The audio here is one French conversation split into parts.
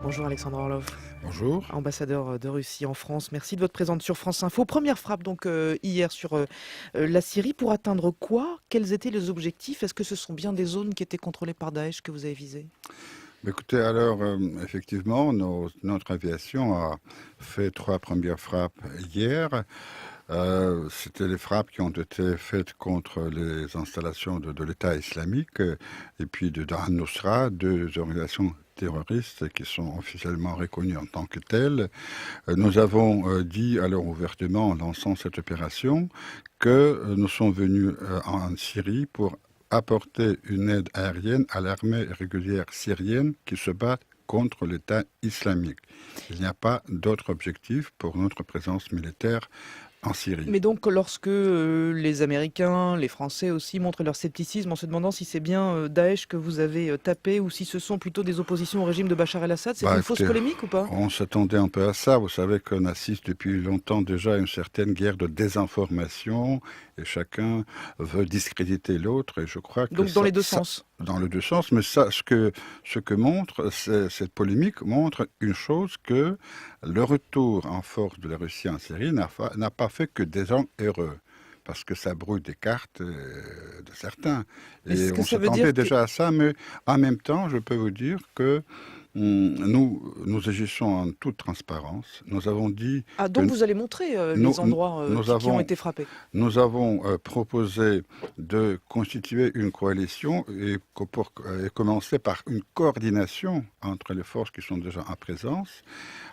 Bonjour Alexandre Orlov, Bonjour. ambassadeur de Russie en France. Merci de votre présence sur France Info. Première frappe donc hier sur la Syrie. Pour atteindre quoi? Quels étaient les objectifs? Est-ce que ce sont bien des zones qui étaient contrôlées par Daesh que vous avez visées? Écoutez, alors, effectivement, notre aviation a fait 3 premières frappes hier. C'était les frappes qui ont été faites contre les installations de l'État islamique et puis de Al-Nusra, 2 organisations terroristes qui sont officiellement reconnues en tant que telles. Nous avons dit alors ouvertement en lançant cette opération que nous sommes venus en Syrie pour apporter une aide aérienne à l'armée régulière syrienne qui se bat contre l'État islamique. Il n'y a pas d'autre objectif pour notre présence militaire en Syrie. Mais donc lorsque les Américains, les Français aussi montrent leur scepticisme en se demandant si c'est bien Daesh que vous avez tapé ou si ce sont plutôt des oppositions au régime de Bachar el-Assad, c'est une fausse Écoutez, polémique ou pas? on s'attendait un peu à ça. Vous savez qu'on assiste depuis longtemps déjà à une certaine guerre de désinformation et chacun veut discréditer l'autre. Et je crois que Donc dans les deux sens. dans les deux sens, mais ça, ce que montre, cette polémique montre une chose que le retour en force de la Russie en Syrie n'a pas fait que des gens heureux. Parce que ça brouille des cartes de certains. Et Est-ce que on ça veut s'attendait dire que... déjà à ça, mais en même temps, je peux vous dire que nous agissons en toute transparence. Nous avons dit Ah, que donc vous allez montrer nous, les endroits nous qui ont avons, été frappés. nous avons proposé de constituer une coalition et commencer par une coordination entre les forces qui sont déjà en présence.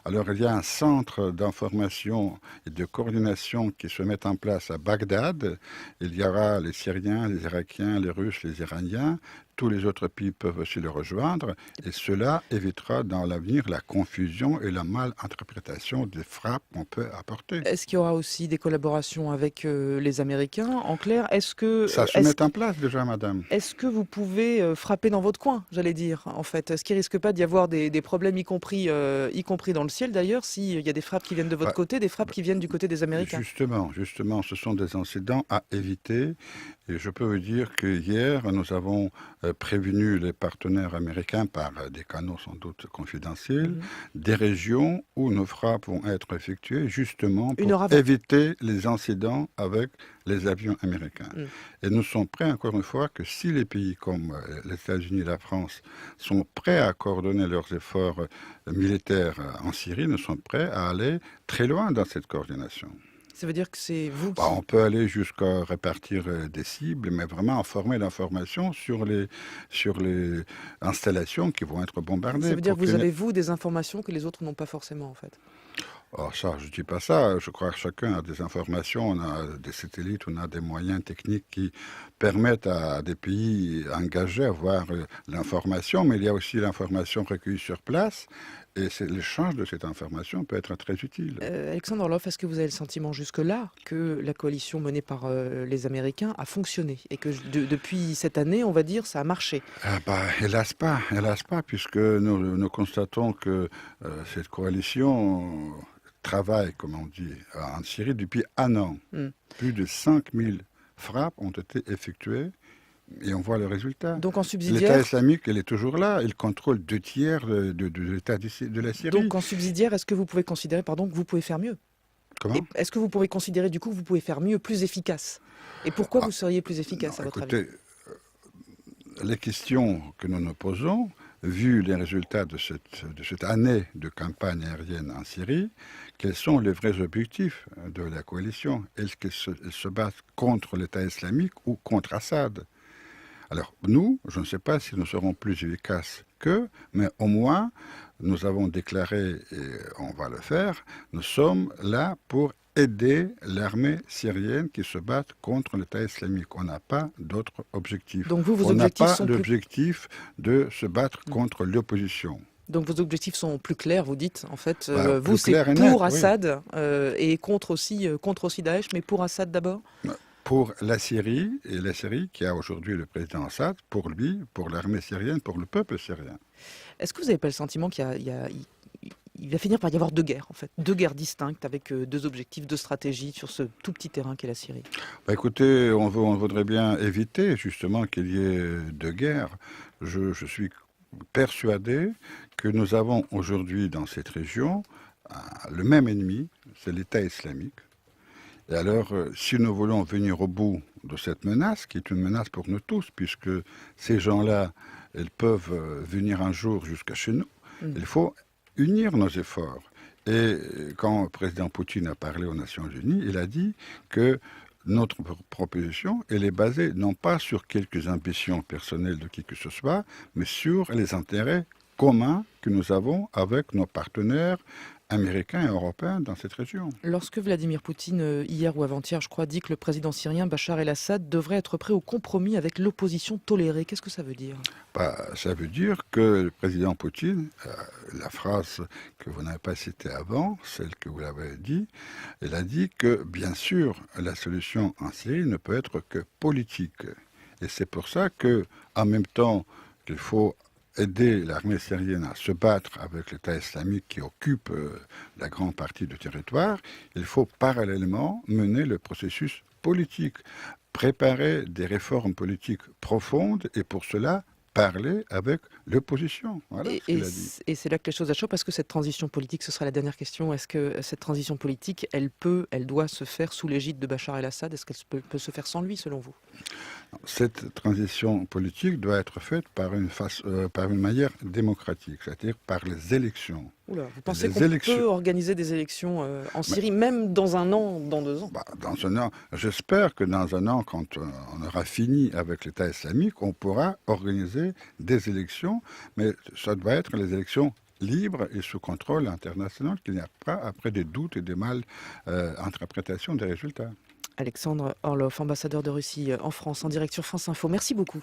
Alors il y a un centre d'information et de coordination qui se met en place à Bagdad. Il y aura les Syriens, les Irakiens, les Russes, les Iraniens. Tous les autres pays peuvent aussi le rejoindre et cela évitera dans l'avenir la confusion et la malinterprétation des frappes qu'on peut apporter. Est-ce qu'il y aura aussi des collaborations avec les Américains? En clair, est-ce que, Ça se met en place déjà, madame. est-ce que vous pouvez frapper dans votre coin, j'allais dire, en fait? Est-ce qu'il risque pas d'y avoir des problèmes, y compris dans le ciel d'ailleurs, s'il y a des frappes qui viennent de votre Bah, côté, des frappes qui viennent du côté des Américains? justement, ce sont des incidents à éviter. Et je peux vous dire que hier, nous avons prévenu les partenaires américains par des canaux sans doute confidentiels, Mhm. des régions où nos frappes vont être effectuées justement Une pour heure avant. éviter les incidents avec les avions américains. Mm. Et nous sommes prêts, encore une fois, que si les pays comme les États-Unis et la France sont prêts à coordonner leurs efforts militaires en Syrie, nous sommes prêts à aller très loin dans cette coordination. Ça veut dire que c'est vous On qui... peut aller jusqu'à répartir des cibles, mais vraiment informer l'information sur les installations qui vont être Ça bombardées. veut dire Pour que vous qu'il avez, vous, des informations que les autres n'ont pas forcément, en fait. Oh, ça, je ne dis pas ça. Je crois que chacun a des informations, on a des satellites, on a des moyens techniques qui permettent à des pays engagés à avoir l'information, mais il y a aussi l'information recueillie sur place, et l'échange de cette information peut être très utile. Alexandre Orlov, est-ce que vous avez le sentiment jusque-là que la coalition menée par les Américains a fonctionné et que depuis cette année, on va dire, ça a marché? Hélas pas, puisque nous constatons que cette coalition travaille, comme on dit, en Syrie depuis un an. Hmm. Plus de 5000 frappes ont été effectuées et on voit le résultat. Donc en L'État subsidiaire, islamique, il est toujours là. Il contrôle 2 tiers de l'État de la Syrie. est-ce que vous pouvez considérer, pardon, que vous pouvez faire mieux? Et Comment? est-ce que vous pouvez considérer du coup que vous pouvez faire mieux, plus efficace? Et pourquoi Ah, vous seriez plus non, efficace à votre avis? écoutez, les questions que nous nous posons, vu les résultats de cette année de campagne aérienne en Syrie, quels sont les vrais objectifs de la coalition? Est-ce qu'elle se bat contre l'État islamique ou contre Assad? Alors, nous, je ne sais pas si nous serons plus efficaces qu'eux, mais au moins, nous avons déclaré, et on va le faire, nous sommes là pour aider l'armée syrienne qui se bat contre l'État islamique. On n'a pas d'autre objectif. Donc vous, vos On n'a objectifs pas sont plus... d'objectif de se battre contre l'opposition. Donc vos objectifs sont plus clairs, vous dites, en fait. Vous, Plus c'est clair et net, pour oui. Assad et contre aussi Daesh, mais pour Assad d'abord? Pour la Syrie, et la Syrie qui a aujourd'hui le président Assad, pour lui, pour l'armée syrienne, pour le peuple syrien. Est-ce que vous n'avez pas le sentiment il va finir par y avoir deux guerres, en fait, deux guerres distinctes avec deux objectifs, deux stratégies sur ce tout petit terrain qu'est la Syrie? Écoutez, on voudrait bien éviter justement qu'il y ait de guerre. Je suis persuadé que nous avons aujourd'hui dans cette région le même ennemi, c'est l'État islamique. Et alors, si nous voulons venir au bout de cette menace, qui est une menace pour nous tous, puisque ces gens-là, ils peuvent venir un jour jusqu'à chez nous, il faut unir nos efforts. Et quand le président Poutine a parlé aux Nations Unies, il a dit que notre proposition, elle est basée non pas sur quelques ambitions personnelles de qui que ce soit, mais sur les intérêts communs que nous avons avec nos partenaires américains et européens dans cette région. Lorsque Vladimir Poutine, hier ou avant-hier, je crois, dit que le président syrien Bachar el-Assad devrait être prêt au compromis avec l'opposition tolérée, qu'est-ce que ça veut dire? Ça veut dire que le président Poutine, la phrase que vous n'avez pas citée avant, celle que vous l'avez dit, il a dit que, bien sûr, la solution en Syrie ne peut être que politique. Et c'est pour ça que, en même temps qu'il faut aider l'armée syrienne à se battre avec l'État islamique qui occupe la grande partie du territoire, il faut parallèlement mener le processus politique, préparer des réformes politiques profondes et pour cela parler avec l'opposition. Voilà ce qu'il a dit. Et c'est là que les choses achèvent, parce que cette transition politique, ce sera la dernière question, est-ce que cette transition politique, elle doit se faire sous l'égide de Bachar el-Assad? Est-ce qu'elle peut se faire sans lui, selon vous? Cette transition politique doit être faite par une manière démocratique, c'est-à-dire par les élections. Oula, vous pensez qu'on peut organiser des élections en Syrie, même dans un an, dans 2 ans? Dans un an, j'espère que dans un an, quand on aura fini avec l'État islamique, on pourra organiser des élections, mais ça doit être les élections libres et sous contrôle international, qu'il n'y a pas après des doutes et des mal interprétations des résultats. Alexandre Orlov, ambassadeur de Russie en France, en direct sur France Info. Merci beaucoup.